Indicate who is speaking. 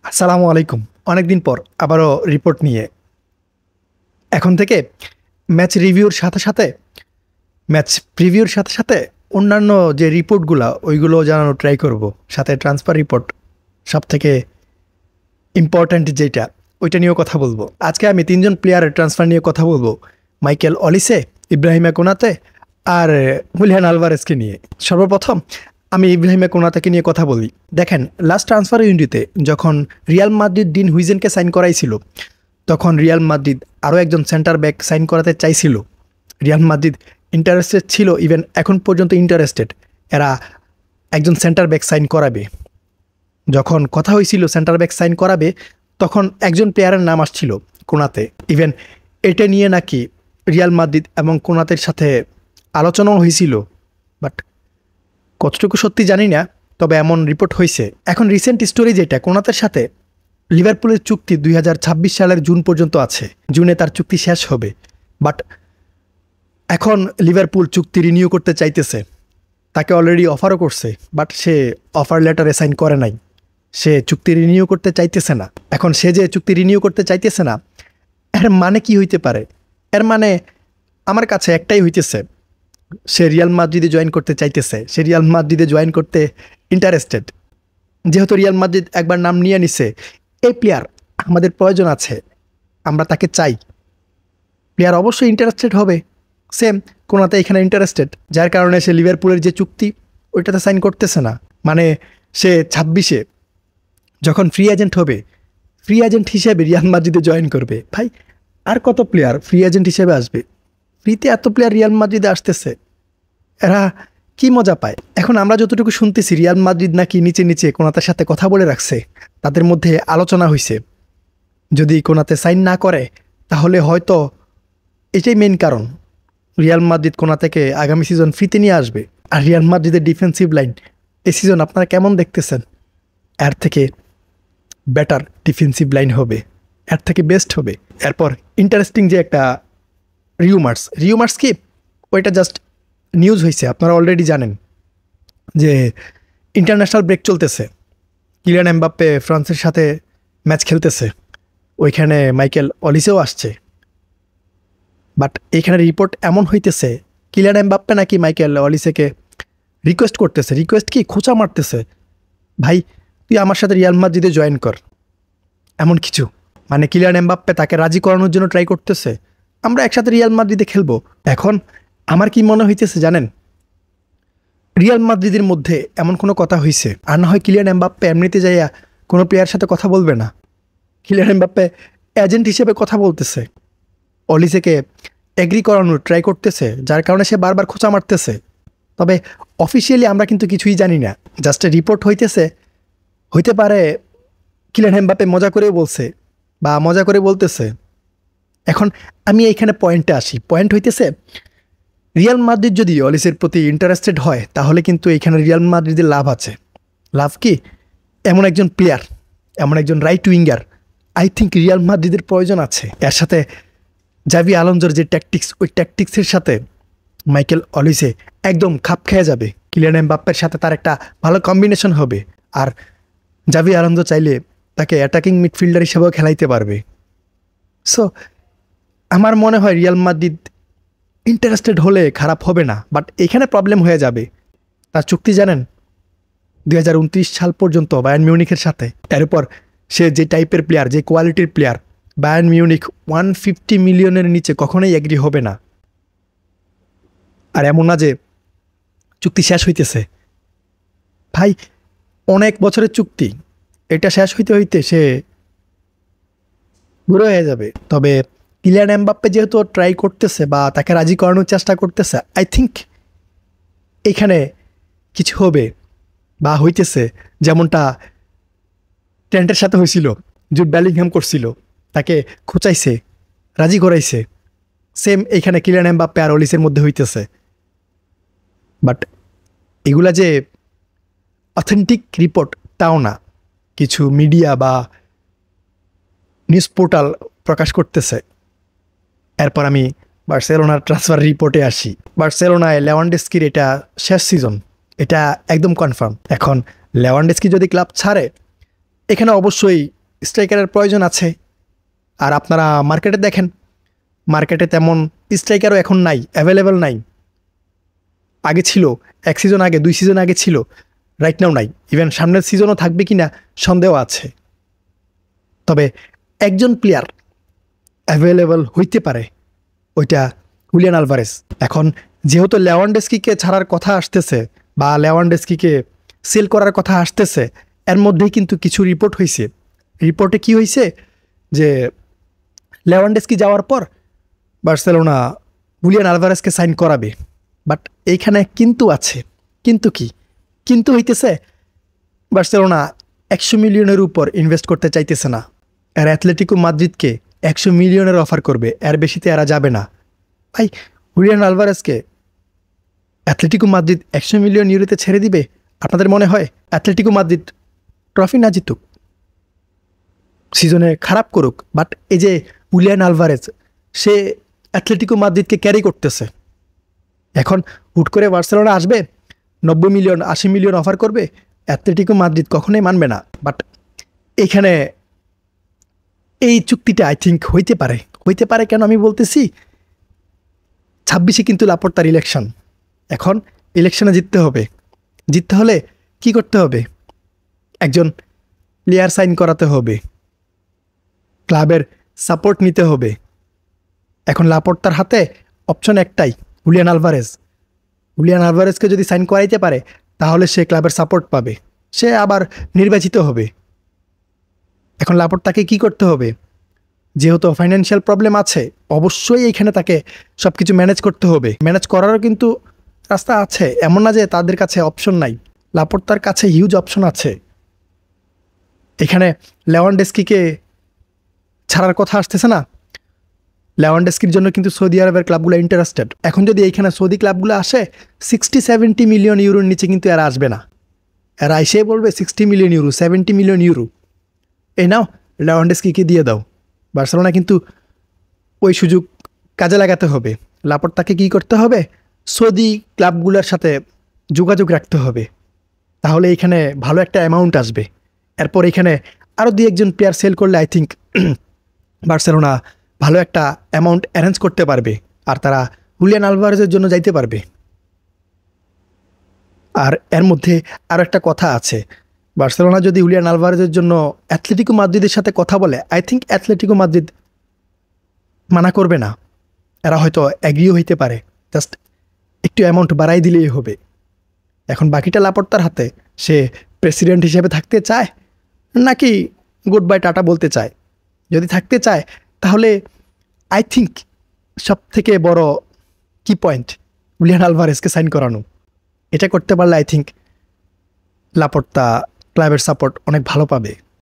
Speaker 1: আসসালামু আলাইকুম। অনেকদিন পর আবারও রিপোর্ট নিয়ে। এখন থেকে ম্যাচ রিভিউর সাথে সাথে ম্যাচ প্রিভিউর সাথে সাথে অন্যান্য যে রিপোর্টগুলো ওইগুলো জানানোর ট্রাই করব। সাথে ট্রান্সফার রিপোর্ট সব থেকে ইম্পর্ট্যান্ট যেটা ওইটা নিয়েও কথা বলবো। আজকে আমি তিনজন প্লেয়ারের ট্রান্সফার নিয়ে কথা বলবো: মাইকেল অলিসে, ইব্রাহিমা কোনাতে আর হুলিয়ান আলভারেজকে নিয়ে। সর্বপ্রথম আমি ইব্রাহিমা কোনাতেকে নিয়ে কথা বলি। দেখেন, লাস্ট ট্রান্সফার উইন্ডোতে যখন রিয়াল মাদ্রিদ ডিন হুইজেনকে সাইন করাইছিল, তখন রিয়াল মাদ্রিদ আরও একজন সেন্টার ব্যাক সাইন করাতে চাইছিল। রিয়াল মাদ্রিদ ইন্টারেস্টেড ছিল, ইভেন এখন পর্যন্ত ইন্টারেস্টেড। এরা একজন সেন্টার ব্যাক সাইন করাবে। যখন কথা হয়েছিল সেন্টার ব্যাক সাইন করাবে, তখন একজন প্লেয়ারের নাম আসছিল, কোনাতে। ইভেন এটা নিয়ে নাকি রিয়াল মাদ্রিদ এবং কোনাতের সাথে আলোচনাও হয়েছিল, বাট কতটুকু সত্যি জানি না, তবে এমন রিপোর্ট হয়েছে। এখন রিসেন্ট স্টোরি যেটা, কোনাতের সাথে লিভারপুলের চুক্তি 2026 সালের জুন পর্যন্ত আছে। জুনে তার চুক্তি শেষ হবে, বাট এখন লিভারপুল চুক্তি রিনিউ করতে চাইতেছে। তাকে অলরেডি অফারও করছে, বাট সে অফার লেটারে সাইন করে নাই। সে চুক্তি রিনিউ করতে চাইতেছে না। এখন সে যে চুক্তি রিনিউ করতে চাইতেছে না, এর মানে কি হইতে পারে? এর মানে আমার কাছে একটাই হইতেছে, সে রিয়াল মাদ্রিদে জয়েন করতে চাইতেছে, সে রিয়াল মাদ্রিদে জয়েন করতে ইন্টারেস্টেড। যেহেতু রিয়াল মাদ্রিদ একবার নাম নিয়ে নিছে, এই প্লেয়ার আমাদের প্রয়োজন আছে, আমরা তাকে চাই, প্লেয়ার অবশ্যই ইন্টারেস্টেড হবে। সেম কোনাতে এখানে ইন্টারেস্টেড, যার কারণে সে লিভারপুলের যে চুক্তি ওইটাতে সাইন করতেছে না। মানে সে 26-এ যখন ফ্রি এজেন্ট হবে, ফ্রি এজেন্ট হিসেবে রিয়াল মাদ্রিদে জয়েন করবে। ভাই, আর কত প্লেয়ার ফ্রি এজেন্ট হিসেবে আসবে? ফ্রিতে এত প্লেয়ার রিয়াল মাদ্রিদে আসতেছে, এরা কি মজা পায়? এখন আমরা যতটুকু শুনতেছি, রিয়াল মাদ্রিদ নাকি নিচে নিচে কোনাতের সাথে কথা বলে রাখছে, তাদের মধ্যে আলোচনা হয়েছে। যদি কোনাতে সাইন না করে, তাহলে হয়তো এটাই মেন কারণ, রিয়াল মাদ্রিদ কোনা থেকে আগামী সিজন ফ্রিতে নিয়ে আসবে। আর রিয়াল মাদ্রিদের ডিফেন্সিভ লাইন এই সিজন আপনারা কেমন দেখতেছেন? এর থেকে বেটার ডিফেন্সিভ লাইন হবে, এর থেকে বেস্ট হবে। এরপর ইন্টারেস্টিং যে একটা রিউমার্স কি, ওইটা জাস্ট নিউজ হয়েছে। আপনারা অলরেডি জানেন যে ইন্টারন্যাশনাল ব্রেক চলতেছে, কিলিয়ান এমবাপ্পে ফ্রান্সের সাথে ম্যাচ খেলতেছে, ওইখানে মাইকেল অলিসেও আসছে। বাট এইখানে রিপোর্ট এমন হইতেছে, কিলিয়ান এমবাপ্পে নাকি মাইকেল অলিসেকে রিকোয়েস্ট করতেছে। রিকোয়েস্ট কি, খোঁচা মারতেছে, ভাই তুই আমার সাথে রিয়াল মাদ্রিদে জয়েন কর, এমন কিছু। মানে কিলিয়ান এমবাপ্পে তাকে রাজি করানোর জন্য ট্রাই করতেছে, আমরা একসাথে রিয়াল মাদ্রিদে খেলবো। এখন আমার কি মনে হইতেছে জানেন, রিয়াল মাদ্রিদের মধ্যে এমন কোনো কথা হয়েছে, আর না হয় কিলিয়ান এমবাপ্পে এমনিতে যাইয়া কোনো প্লেয়ারের সাথে কথা বলবে না। কিলিয়ান এমবাপ্পে এজেন্ট হিসেবে কথা বলতেছে, অলিসেকে এগ্রি করানোর ট্রাই করতেছে, যার কারণে সে বারবার খোঁচা মারতেছে। তবে অফিসিয়ালি আমরা কিন্তু কিছুই জানি না, জাস্ট রিপোর্ট হইতেছে। হইতে পারে কিলিয়ান এমবাপ্পে মজা করে বলছে বা মজা করে বলতেছে। এখন আমি এইখানে পয়েন্টে আসি। পয়েন্ট হইতেছে, রিয়াল মাদ্রিদ যদি অলিসের প্রতি ইন্টারেস্টেড হয়, তাহলে কিন্তু এইখানে রিয়াল মাদ্রিদের লাভ আছে। লাভ কি? এমন একজন প্লেয়ার, এমন একজন right winger I think Real মাদ্রিদের প্রয়োজন আছে। এর সাথে জাভি আলোনসোর যে ট্যাকটিক্স, ওই ট্যাকটিক্সের সাথে মাইকেল অলিসে একদম খাপ খেয়ে যাবে। কিলিয়ান এমবাপ্পের সাথে তার একটা ভালো কম্বিনেশন হবে। আর জাভি আলোনসো চাইলে তাকে অ্যাটাকিং মিডফিল্ডার হিসেবেও খেলাইতে পারবে। সো আমার মনে হয় রিয়াল মাদ্রিদ ইন্টারেস্টেড হলে খারাপ হবে না, বাট এখানে প্রবলেম হয়ে যাবে। তার চুক্তি জানেন 2029 সাল পর্যন্ত বায়ার্ন মিউনিখের সাথে। এরপর সে যে টাইপের প্লেয়ার, যে কোয়ালিটির প্লেয়ার, বায়ার্ন মিউনিখ 150 মিলিয়নের নিচে কখনোই এগ্রি হবে না। আর এমন না যে চুক্তি শেষ হইতেছে, ভাই অনেক বছরের চুক্তি, এটা শেষ হইতে হইতে সে বুড়ো হয়ে যাবে। তবে কিলিয়ান এমবাপ্পে যেহেতু ট্রাই করতেছে বা তাকে রাজি করানোর চেষ্টা করতেছে, আই থিঙ্ক এখানে কিছু হবে বা হইতেছে। যেমনটা ট্রেন্টের সাথে হয়েছিল, জুড বেলিংহাম করছিল, তাকে খোঁচাইছে, রাজি করাইছে। সেম এইখানে কিলিয়ান এমবাপ্পে আর অলিসের মধ্যে হইতেছে। বাট এগুলা যে অথেন্টিক রিপোর্ট তাও না, কিছু মিডিয়া বা নিউজ পোর্টাল প্রকাশ করতেছে। এরপর আমি বার্সেলোনার ট্রান্সফার রিপোর্টে আসি। বার্সেলোনায় লেভানডস্কির এটা শেষ সিজন, এটা একদম কনফার্ম। এখন লেভানডস্কি যদি ক্লাব ছাড়ে, এখানে অবশ্যই স্ট্রাইকারের প্রয়োজন আছে। আর আপনারা মার্কেটে দেখেন, মার্কেটে তেমন স্ট্রাইকারও এখন নাই, অ্যাভেলেবেল নাই। আগে ছিল, 1 সিজন আগে, 2 সিজন আগে ছিল, রাইট নাও নাই। ইভেন সামনের সিজনও থাকবে কি না সন্দেহ আছে। তবে একজন প্লেয়ার অ্যাভেলেবল হইতে পারে, ওইটা হুলিয়ান আলভারেজ। এখন যেহেতু লেভানডস্কিকে ছাড়ার কথা আসতেছে বা লেভানডস্কিকে সেল করার কথা আসতেছে, এর মধ্যেই কিন্তু কিছু রিপোর্ট হয়েছে। রিপোর্টে কি হয়েছে যে লেভানডস্কি যাওয়ার পর বার্সেলোনা হুলিয়ান আলভারেজকে সাইন করাবে। বাট এইখানে কিন্তু আছে, কিন্তু কি কিন্তু হইতেছে, বার্সেলোনা 100 মিলিয়নের উপর ইনভেস্ট করতে চাইতেছে না। আর অ্যাথলেটিকো মাদ্রিদকে 100 মিলিয়নের অফার করবে, এর বেশিতে এরা যাবে না। ভাই, হুলিয়ান আলভারেজকে অ্যাথলেটিকো মাদ্রিদ 100 মিলিয়ন ইউরোতে ছেড়ে দিবে? আপনাদের মনে হয়? অ্যাথলেটিকো মাদ্রিদ ট্রফি না জিতুক, সিজনে খারাপ করুক, বাট এই যে হুলিয়ান আলভারেজ, সে অ্যাথলেটিকো মাদ্রিদকে ক্যারি করতেছে। এখন হুট করে বার্সেলোনা আসবে, 90 মিলিয়ন 80 মিলিয়ন অফার করবে, অ্যাথলেটিকো মাদ্রিদ কখনোই মানবে না। বাট এখানে এই চুক্তিটা আই থিঙ্ক হইতে পারে। হইতে পারে কেন আমি বলতেছি, 26-এ কিন্তু লাপোর্তার ইলেকশন। এখন ইলেকশনে জিততে হবে। জিততে হলে কি করতে হবে? একজন প্লেয়ার সাইন করাতে হবে, ক্লাবের সাপোর্ট নিতে হবে। এখন লাপোর্তার হাতে অপশন একটাই, হুলিয়ান আলভারেজ। হুলিয়ান আলভারেজকে যদি সাইন করাইতে পারে, তাহলে সে ক্লাবের সাপোর্ট পাবে, সে আবার নির্বাচিত হবে। এখন লাপোর্তাকে কি করতে হবে? যেহেতু ফাইন্যান্সিয়াল প্রবলেম আছে, অবশ্যই এইখানে তাকে সব কিছু ম্যানেজ করতে হবে। ম্যানেজ করারও কিন্তু রাস্তা আছে, এমন না যে তাদের কাছে অপশন নাই। লাপোর্তার কাছে হিউজ অপশন আছে। এখানে লেভানডস্কিকে ছাড়ার কথা আসতেছে না? লেভানডস্কির জন্য কিন্তু সৌদি আরবের ক্লাবগুলো ইন্টারেস্টেড। এখন যদি এইখানে সৌদি ক্লাবগুলো আসে, 60-70 মিলিয়ন ইউরোর নিচে কিন্তু এরা আসবে না। এরা এসে বলবে 60 মিলিয়ন ইউরো, 70 মিলিয়ন ইউরো, এই নাও লেভানডস্কিকে দিয়ে দাও। বার্সেলোনা কিন্তু ওই সুযোগ কাজে লাগাতে হবে। লাপোর্তাকে কী করতে হবে? সৌদি ক্লাবগুলোর সাথে যোগাযোগ রাখতে হবে, তাহলে এখানে ভালো একটা অ্যামাউন্ট আসবে। এরপর এখানে আরও 2-1 জন প্লেয়ার সেল করলে আই থিঙ্ক বার্সেলোনা ভালো একটা অ্যামাউন্ট অ্যারেঞ্জ করতে পারবে, আর তারা হুলিয়ান আলভারেজের জন্য যাইতে পারবে। আর এর মধ্যে আরও একটা কথা আছে, বার্সেলোনা যদি হুলিয়ান আলভারেজের জন্য অ্যাথলেটিকো মাদ্রিদের সাথে কথা বলে, আই থিঙ্ক অ্যাথলেটিকো মাদ্রিদ মানা করবে না। এরা হয়তো অ্যাগ্রিও হইতে পারে, জাস্ট একটু অ্যামাউন্ট বাড়াই দিলেই হবে। এখন বাকিটা লাপোর্তার হাতে, সে প্রেসিডেন্ট হিসেবে থাকতে চায় নাকি গুড বাই টাটা বলতে চায়। যদি থাকতে চায়, তাহলে আই থিঙ্ক সব থেকে বড় কি পয়েন্ট হুলিয়ান আলভারেজকে সাইন করানো। এটা করতে পারলে আই থিঙ্ক লাপোর্তা ক্লাবের সাপোর্ট অনেক ভালো পাবে।